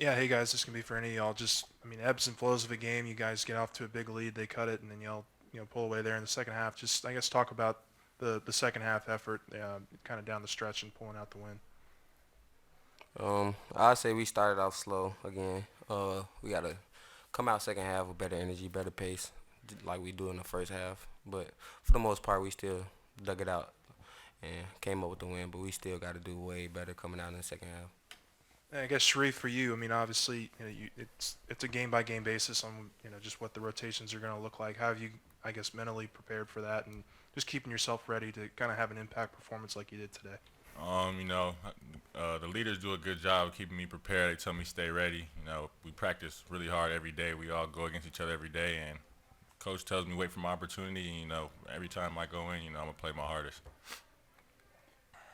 Yeah, hey guys, this can be for any of y'all. Ebbs and flows of a game. You guys get off to a big lead, they cut it, and then y'all, pull away there in the second half. Just, I guess, talk about the second half effort, kind of down the stretch and pulling out the win. I'd say we started off slow again. We gotta come out second half with better energy, better pace, like we do in the first half. But for the most part, we still dug it out and came up with the win. But we still got to do way better coming out in the second half. And I guess Shareef, for you, obviously, it's a game by game basis on just what the rotations are going to look like. How have you, I guess, mentally prepared for that, and just keeping yourself ready to kind of have an impact performance like you did today? The leaders do a good job of keeping me prepared. They tell me stay ready. We practice really hard every day. We all go against each other every day, and coach tells me wait for my opportunity. Every time I go in, I'm gonna play my hardest.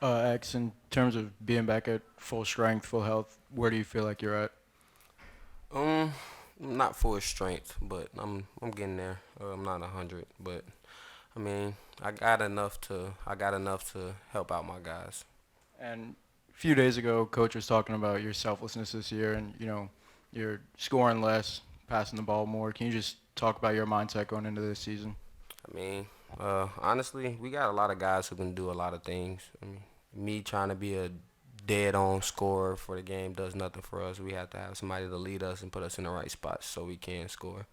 X, in terms of being back at full strength, full health, where do you feel like you're at? Um, Not full strength, but I'm getting there. I'm not 100, but I mean I got enough to help out my guys. And a few days ago, coach was talking about your selflessness this year, and you're scoring less, passing the ball more. Can you just talk about your mindset going into this season? I mean, honestly, we got a lot of guys who can do a lot of things. I mean, me trying to be a dead-on scorer for the game does nothing for us. We have to have somebody to lead us and put us in the right spots so we can score.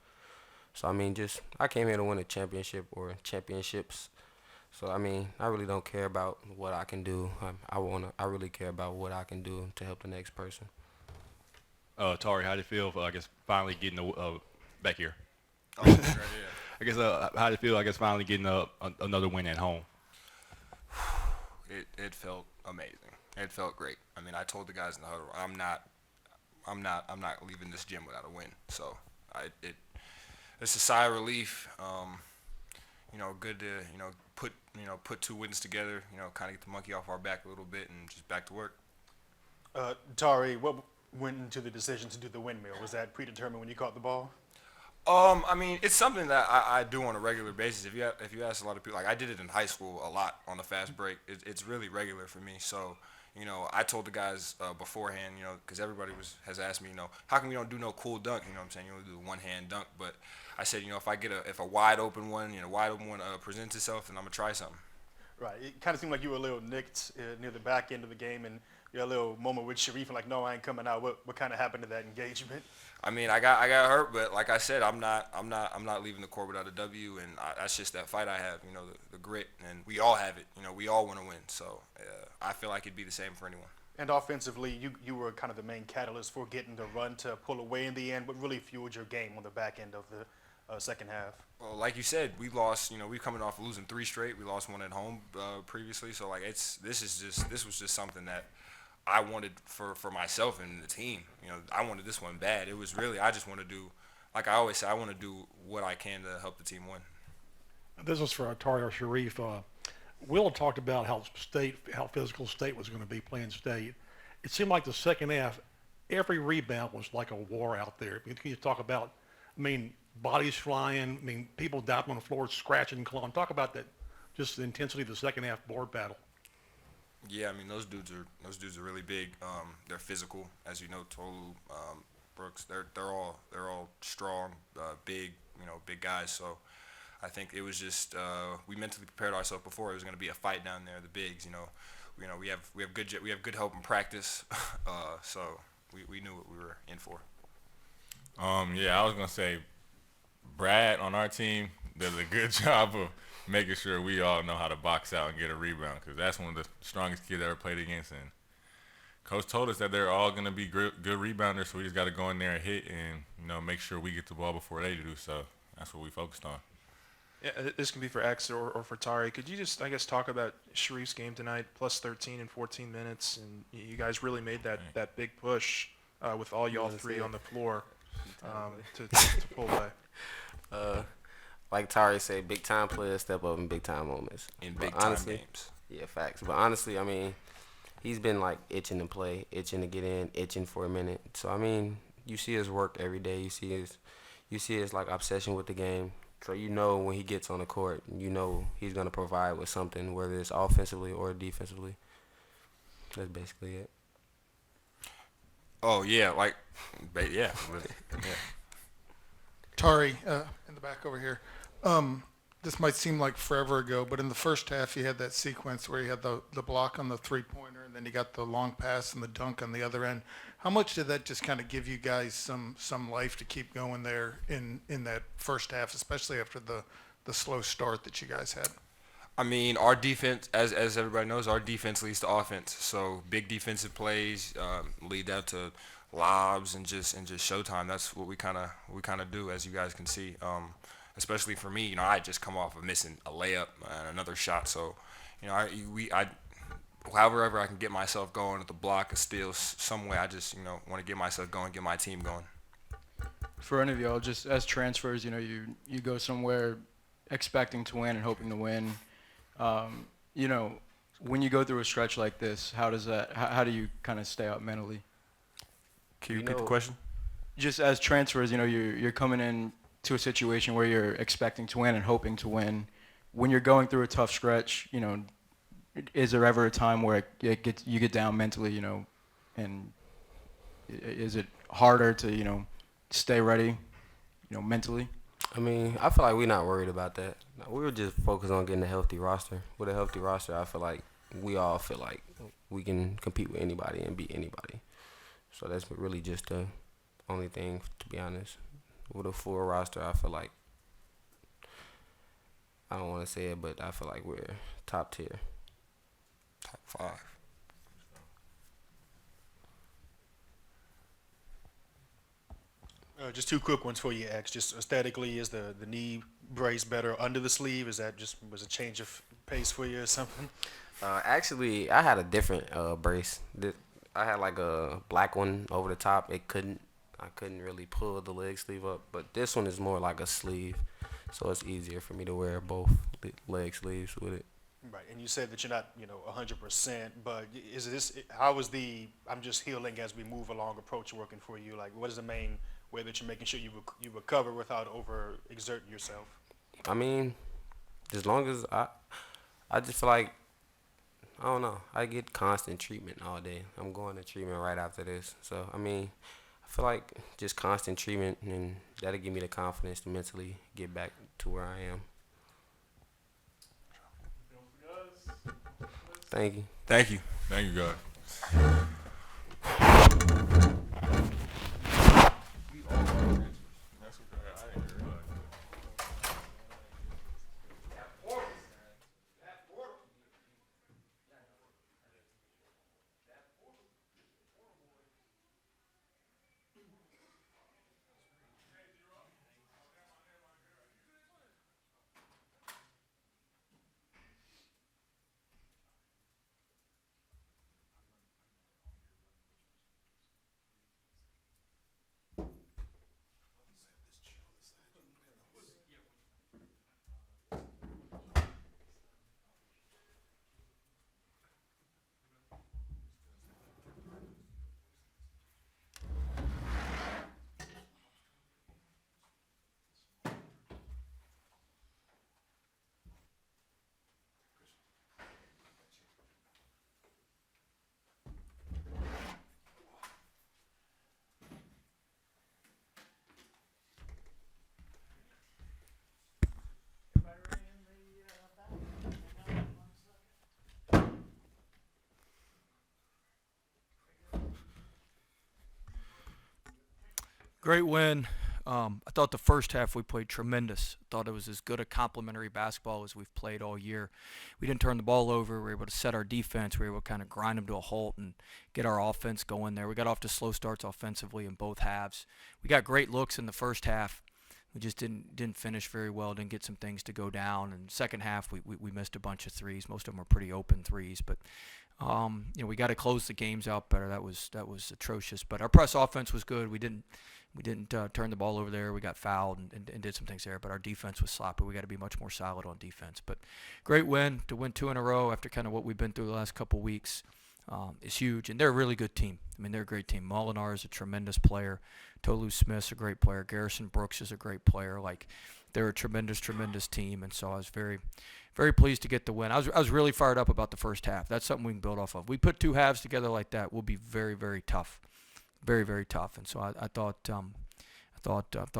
So I mean, just I came here to win a championship or championships. So I mean, I really don't care about what I can do. I really care about what I can do to help the next person. Tari, how do you feel? I guess finally getting back here. Oh, right here. I guess how do you feel? I guess finally getting another win at home. It felt amazing. It felt great. I mean, I told the guys in the huddle, I'm not leaving this gym without a win. So, it's a sigh of relief. Good to put two wins together. Kind of get the monkey off our back a little bit and just back to work. Tari, what went into the decision to do the windmill? Was that predetermined when you caught the ball? I mean, it's something that I do on a regular basis. If you ask a lot of people, like I did it in high school a lot on the fast break. It's really regular for me. So, I told the guys beforehand, because everybody has asked me, how come you don't do no cool dunk? You know what I'm saying? You only do the one hand dunk. But I said, if a wide open one, presents itself, then I'm gonna try something. Right. It kind of seemed like you were a little nicked near the back end of the game, and you had a little moment with Shareef, and like, no, I ain't coming out. What kind of happened to that engagement? I mean, I got hurt, but like I said, I'm not leaving the court without a W, and that's just that fight I have, the grit, and we all have it, we all want to win, so I feel like it'd be the same for anyone. And offensively, you were kind of the main catalyst for getting the run to pull away in the end. What really fueled your game on the back end of the second half? Well, like you said, we lost. We coming off losing 3 straight. We lost one at home previously, so like this was just something that I wanted for myself and the team. I wanted this one bad. It was really I just want to do, like I always say, I want to do what I can to help the team win. This is for Tari or Shareef. Will talked about how physical state was going to be playing state. It seemed like the second half, every rebound was like a war out there. Can you talk about, bodies flying, people down on the floor scratching, clawing. Talk about that, just the intensity of the second half board battle. Yeah, those dudes are really big. They're physical, as you know, Tolu, Brooks. They're all strong, big, big guys. So I think it was just we mentally prepared ourselves before it was going to be a fight down there. The bigs, we have good help in practice, so we knew what we were in for. Yeah, I was gonna say, Brad on our team does a good job of making sure we all know how to box out and get a rebound, because that's one of the strongest kids I ever played against. And coach told us that they're all going to be good rebounders, so we just got to go in there and hit and make sure we get the ball before they do. So that's what we focused on. Yeah, this can be for X or for Tari. Could you just, I guess, talk about Shareef's game tonight, plus 13 in 14 minutes, and you guys really made that big push with all y'all three on the floor to pull away. Like Tari said, big time players step up in big time moments. In big time games. Yeah, facts. But honestly, he's been like itching to play, itching to get in, itching for a minute. So you see his work every day. You see his like obsession with the game. So when he gets on the court, he's gonna provide with something, whether it's offensively or defensively. That's basically it. Oh yeah, yeah. Tari, in the back over here. This might seem like forever ago, but in the first half, you had that sequence where you had the block on the three-pointer, and then you got the long pass and the dunk on the other end. How much did that just kind of give you guys some life to keep going there in that first half, especially after the slow start that you guys had? I mean, our defense, as everybody knows, our defense leads to offense. So big defensive plays lead that to lobs and just showtime. That's what we kind of do, as you guys can see. Especially for me, I just come off of missing a layup and another shot. So, I however I can get myself going at the block, a steal, some way. I just want to get myself going, get my team going. For any of y'all, just as transfers, you go somewhere expecting to win and hoping to win. When you go through a stretch like this, how do you kind of stay up mentally? Can you repeat the question? Just as transfers, you're coming in to a situation where you're expecting to win and hoping to win. When you're going through a tough stretch, is there ever a time where you get down mentally, and is it harder to, stay ready, mentally? I mean, I feel like we're not worried about that. We were just focused on getting a healthy roster. With a healthy roster, I feel like we all feel like we can compete with anybody and beat anybody. So that's really just the only thing, to be honest. With a full roster, I feel like, I don't want to say it, but I feel like we're top tier. Top 5. Just two quick ones for you, X. Just aesthetically, is the knee brace better under the sleeve? Is that just was a change of pace for you or something? Actually, I had a different brace. I had like a black one over the top. I couldn't really pull the leg sleeve up, but this one is more like a sleeve, so it's easier for me to wear both leg sleeves with it. Right, and you said that you're not, 100%, but how is I'm just healing as we move along approach working for you? Like, what is the main way that you're making sure you recover without over-exerting yourself? I mean, as long as I just feel like, I don't know, I get constant treatment all day. I'm going to treatment right after this, so, I mean, I feel like just constant treatment, and that'll give me the confidence to mentally get back to where I am. Thank you. Thank you. Thank you, God. Great win. I thought the first half we played tremendous. Thought it was as good a complementary basketball as we've played all year. We didn't turn the ball over. We were able to set our defense. We were able to kind of grind them to a halt and get our offense going there. We got off to slow starts offensively in both halves. We got great looks in the first half. We just didn't finish very well, didn't get some things to go down. And second half, we missed a bunch of threes. Most of them were pretty open threes. But, we got to close the games out better. That was atrocious. But our press offense was good. We didn't turn the ball over there. We got fouled and did some things there, but our defense was sloppy. We got to be much more solid on defense. But great win. To win 2 in a row after kind of what we've been through the last couple weeks is huge. And they're a really good team. I mean, they're a great team. Molinar is a tremendous player. Tolu Smith's a great player. Garrison Brooks is a great player. Like, they're a tremendous, tremendous team. And so I was very, very pleased to get the win. I was really fired up about the first half. That's something we can build off of. We put 2 halves together like that, we'll be very, very tough. very, very tough. And so I thought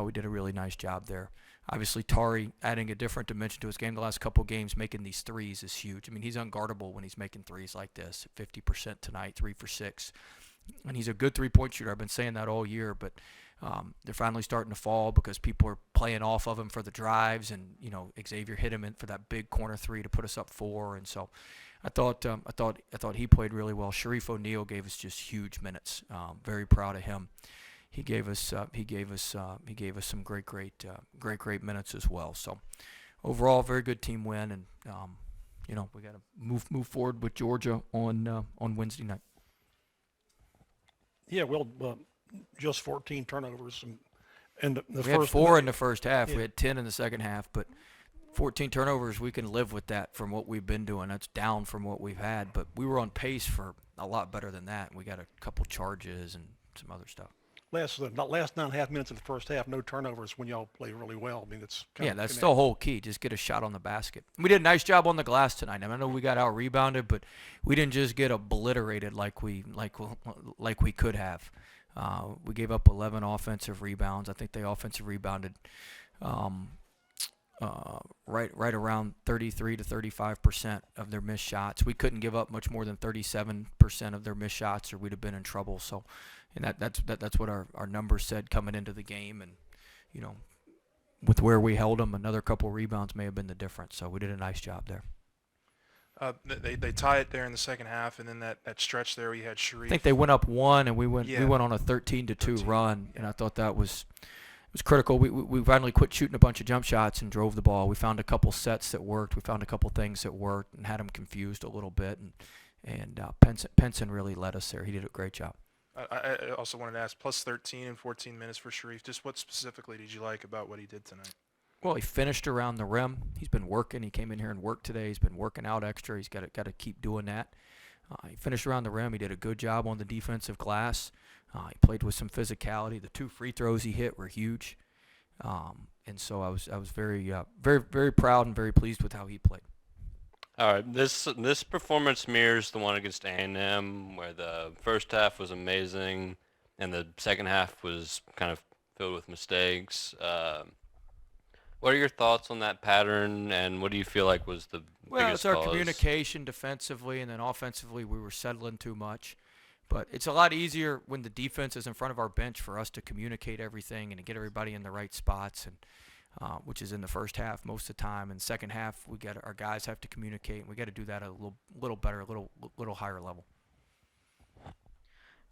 we did a really nice job there. Obviously, Tari adding a different dimension to his game the last couple of games, making these threes is huge. I mean, he's unguardable when he's making threes like this. 50% tonight, 3 for 6. And he's a good three-point shooter. I've been saying that all year, but they're finally starting to fall because people are playing off of him for the drives, and Xavier hit him in for that big corner three to put us up 4. And so I thought he played really well. Shareef O'Neal gave us just huge minutes. Very proud of him. He gave us some great minutes as well. So overall, very good team win, and we got to move forward with Georgia on Wednesday night. Yeah, well, just 14 turnovers, and the We first had 4 in the first half. Yeah. We had 10 in the second half, but 14 turnovers, we can live with that from what we've been doing. That's down from what we've had, but we were on pace for a lot better than that. We got a couple charges and some other stuff. last 9.5 minutes of the first half, no turnovers when y'all play really well. I mean, it's kind of That's the whole key. Just get a shot on the basket. We did a nice job on the glass tonight. I know we got out rebounded, but we didn't just get obliterated like we could have. We gave up 11 offensive rebounds. I think they offensive rebounded right around 33 to 35% of their missed shots. We couldn't give up much more than 37% of their missed shots, or we'd have been in trouble. So, and that's what our numbers said coming into the game. And with where we held them, another couple rebounds may have been the difference. So we did a nice job there. They tie it there in the second half, and then that stretch there we had Shareef. I think they went up 1, and we went on a 13-2 run, and I thought that was critical. We finally quit shooting a bunch of jump shots and drove the ball. We found a couple sets that worked. We found a couple things that worked and had them confused a little bit. And Pinson really led us there. He did a great job. I also wanted to ask, plus 13 and 14 minutes for Shareef. Just what specifically did you like about what he did tonight? Well, he finished around the rim. He's been working. He came in here and worked today. He's been working out extra. He's got to keep doing that. He finished around the rim. He did a good job on the defensive glass. He played with some physicality. The 2 free throws he hit were huge. And so I was very very proud and very pleased with how he played. All right, this performance mirrors the one against A&M, where the first half was amazing and the second half was kind of filled with mistakes. What are your thoughts on that pattern, and what do you feel like was the Well, biggest it's our cause? communication defensively, and then offensively we were settling too much. But it's a lot easier when the defense is in front of our bench for us to communicate everything and to get everybody in the right spots, and which is in the first half most of the time. And second half, our guys have to communicate, and we got to do that at a little better, a little higher level.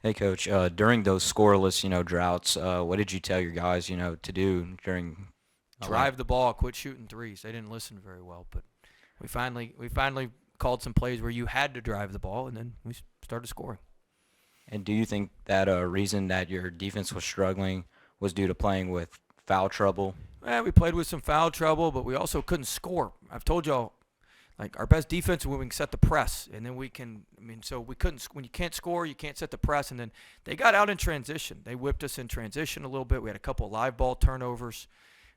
Hey, Coach. During those scoreless, droughts, what did you tell your guys, to do during? Drive the ball, quit shooting threes. They didn't listen very well, but we finally called some plays where you had to drive the ball, and then we started scoring. And do you think that a reason that your defense was struggling was due to playing with foul trouble? We played with some foul trouble, but we also couldn't score. I've told y'all, like, our best defense is when we can set the press, and then we can. So we couldn't. When you can't score, you can't set the press, and then they got out in transition. They whipped us in transition a little bit. We had a couple of live ball turnovers.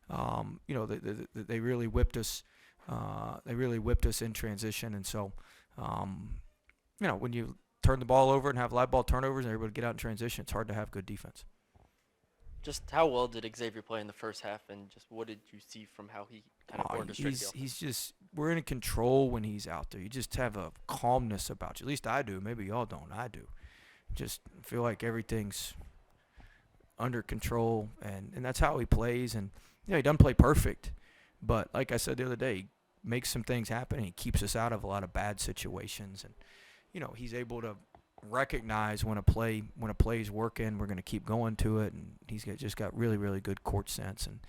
They really whipped us. They really whipped us in transition, and so, when you turn the ball over and have live ball turnovers and everybody get out in transition, it's hard to have good defense. Just how well did Xavier play in the first half, and just what did you see from how he kind of orchestrated the offense? We're in control when he's out there. You just have a calmness about you. At least I do. Maybe y'all don't. I do. Just feel like everything's under control, and that's how he plays. And he doesn't play perfect, but like I said the other day, he makes some things happen, and he keeps us out of a lot of bad situations. And he's able to recognize when a play's working, we're going to keep going to it, and he's just got really, really good court sense. And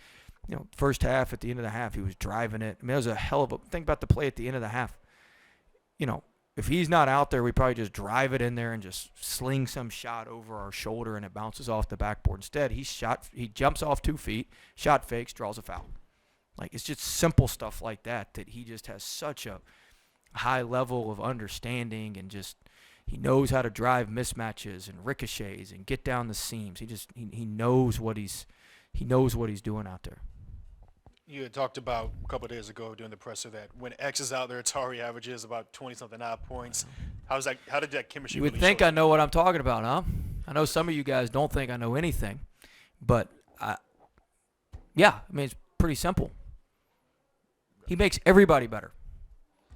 first half, at the end of the half, he was driving it. I mean, it was a hell of a think about the play at the end of the half. If he's not out there, we probably just drive it in there and just sling some shot over our shoulder, and it bounces off the backboard. Instead, he jumps off 2 feet, shot fakes, draws a foul. Like, it's just simple stuff like that he just has such a high level of understanding, and just he knows how to drive mismatches and ricochets and get down the seams. He knows what he's doing out there. You had talked about a couple of days ago during the presser that when X is out there, Tari averages about 20-something odd points. How did that chemistry? You would really think show? I know what I'm talking about, huh? I know some of you guys don't think I know anything, but yeah, I mean, it's pretty simple. He makes everybody better.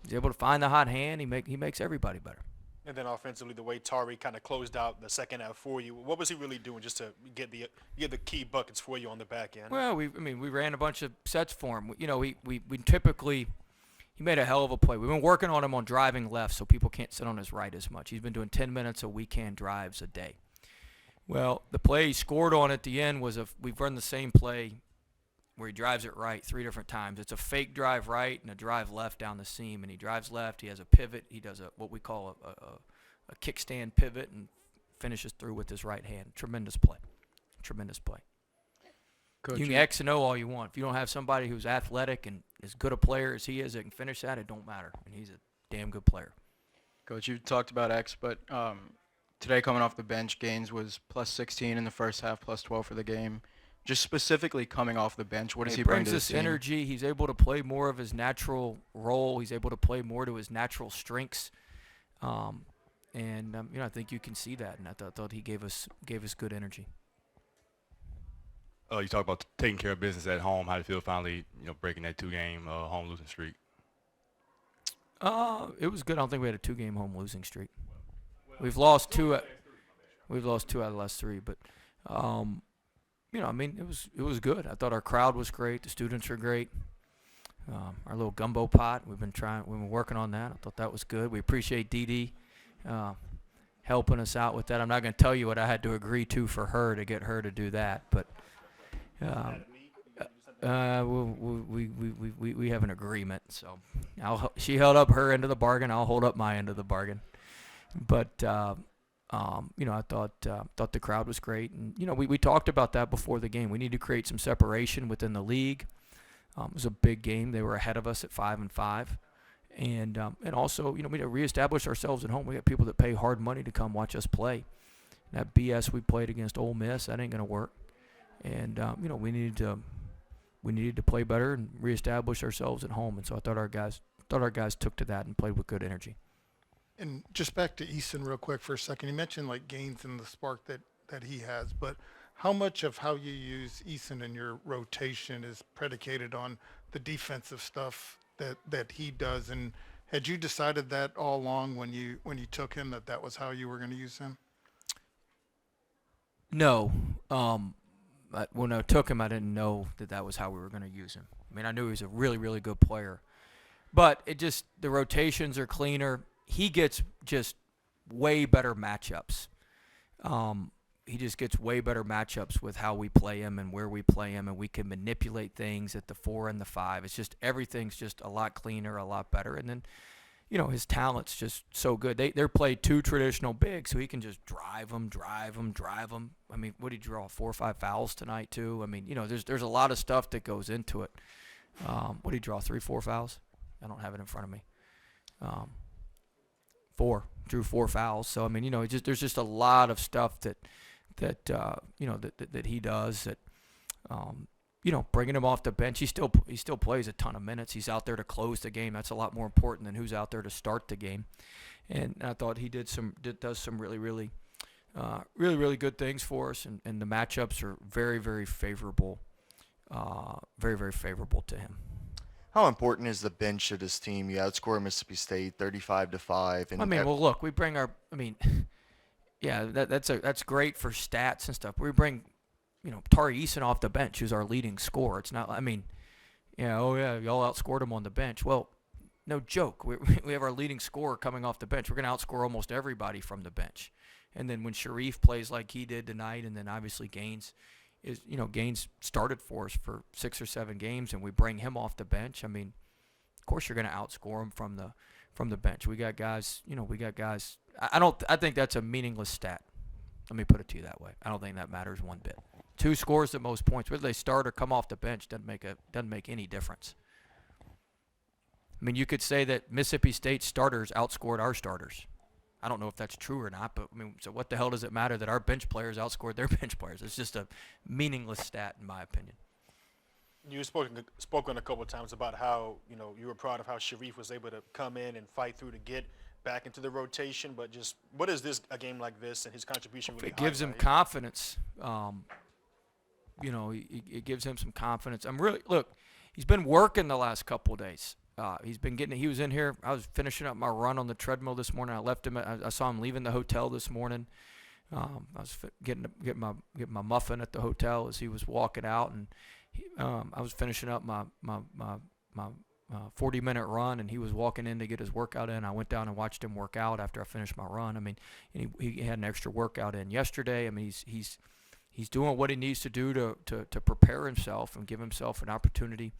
He's able to find the hot hand. He makes everybody better. And then offensively, the way Tari kind of closed out the second half for you, what was he really doing just to get the key buckets for you on the back end? Well, we ran a bunch of sets for him. You know, we typically he made a hell of a play. We've been working on him on driving left, so people can't sit on his right as much. He's been doing 10 minutes of weekend drives a day. Well, the play he scored on at the end was we've run the same play where he drives it right 3 different times. It's a fake drive right and a drive left down the seam, and he drives left. He has a pivot. He does what we call a kickstand pivot and finishes through with his right hand. Tremendous play. Tremendous play. Coach, You can X and O all you want. If you don't have somebody who's athletic and as good a player as he is that can finish that, it don't matter. And he's a damn good player. Coach, you talked about X, but today coming off the bench, Gaines was plus 16 in the first half, plus 12 for the game. Just specifically coming off the bench, what does he bring to brings the this team? energy. He's able to play more of his natural role. He's able to play more to his natural strengths. I think you can see that, and I thought he gave us good energy. You talk about taking care of business at home. How do you feel finally, breaking that 2-game home losing streak? It was good. I don't think we had a 2-game home losing streak. We've lost 2 out of the last 3, but it was good. I thought our crowd was great. The students were great. Our little gumbo pot, we've been working on that. I thought that was good. We appreciate Dee Dee helping us out with that. I'm not going to tell you what I had to agree to for her to get her to do that, but we have an agreement. So she held up her end of the bargain. I'll hold up my end of the bargain. But I thought the crowd was great, and we talked about that before the game. We need to create some separation within the league. It was a big game. They were ahead of us at 5-5, and also we need to reestablish ourselves at home. We got people that pay hard money to come watch us play. That BS we played against Ole Miss, that ain't gonna work. And we needed to play better and reestablish ourselves at home. And so I thought our guys took to that and played with good energy. And just back to Eason real quick for a second. You mentioned like Gaines and the spark that he has, but how much of how you use Eason in your rotation is predicated on the defensive stuff that he does? And had you decided that all along when you took him that was how you were going to use him? No. When I took him, I didn't know that was how we were going to use him. I mean, I knew he was a really, really good player. But the rotations are cleaner. He gets just way better matchups. He just gets way better matchups with how we play him and where we play him, and we can manipulate things at the 4 and the 5. It's just everything's just a lot cleaner, a lot better. And then, his talent's just so good. They're played 2 traditional bigs, so he can just drive them. I mean, what did he draw? 4 or 5 fouls tonight too. I mean, there's a lot of stuff that goes into it. What did he draw? 3, 4 fouls? I don't have it in front of me. 4. Drew 4 fouls. So I mean, there's just a lot of stuff that he does that. Bringing him off the bench, he still plays a ton of minutes. He's out there to close the game. That's a lot more important than who's out there to start the game. And I thought he does some really, really, really, really good things for us. And the matchups are very, very favorable, very, very favorable to him. How important is the bench to this team? You outscore Mississippi State 35-5. And Look, we bring yeah, that's great for stats and stuff. We bring Tari Eason off the bench, who's our leading scorer. It's not, y'all outscored him on the bench. Well, no joke. We have our leading scorer coming off the bench. We're going to outscore almost everybody from the bench. And then when Shareef plays like he did tonight, and then obviously Gaines started for us for 6 or 7 games, and we bring him off the bench. I mean, of course you're going to outscore him from the bench. We got guys. I think that's a meaningless stat. Let me put it to you that way. I don't think that matters one bit. 2 scores the most points, whether they start or come off the bench, doesn't make any difference. I mean, you could say that Mississippi State starters outscored our starters. I don't know if that's true or not, but so what the hell does it matter that our bench players outscored their bench players? It's just a meaningless stat, in my opinion. You spoken a couple of times about how you were proud of how Shareef was able to come in and fight through to get back into the rotation, but just what is this a game like this and his contribution really It gives him highlight? confidence. It gives him some confidence. He's been working the last couple of days. He was in here. I was finishing up my run on the treadmill this morning. I left him. I saw him leaving the hotel this morning. I was getting my muffin at the hotel as he was walking out, and I was finishing up my 40-minute run, and he was walking in to get his workout in. I went down and watched him work out after I finished my run. I mean, and he had an extra workout in yesterday. I mean, he's doing what he needs to do to prepare himself and give himself an opportunity.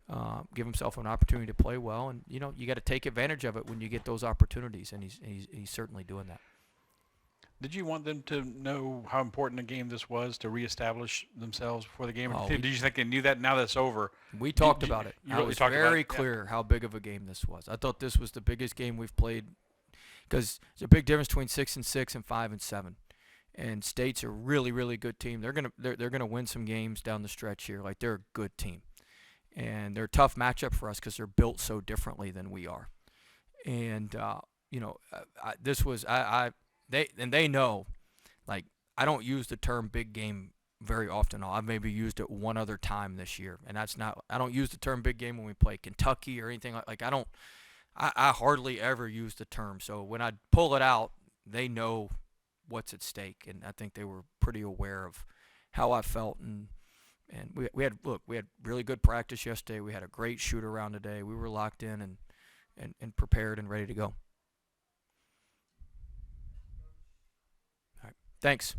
To play well, and you got to take advantage of it when you get those opportunities, and he's certainly doing that. Did you want them to know how important a game this was to reestablish themselves before the game? Oh, Did you think they knew that? Now that it's over, we talked about it. You I really was talked about very it? Yeah. clear how big of a game this was. I thought this was the biggest game we've played because there's a big difference between 6-6 and 5-7. And State's a really, really good team. They're gonna win some games down the stretch here. Like, they're a good team. And they're a tough matchup for us because they're built so differently than we are. And they know, like, I don't use the term big game very often. I've maybe used it one other time this year, and I don't use the term big game when we play Kentucky or anything like I hardly ever use the term. So when I pull it out, they know what's at stake, and I think they were pretty aware of how I felt. And we had really good practice yesterday. We had a great shoot around today. We were locked in and prepared and ready to go. All right. Thanks.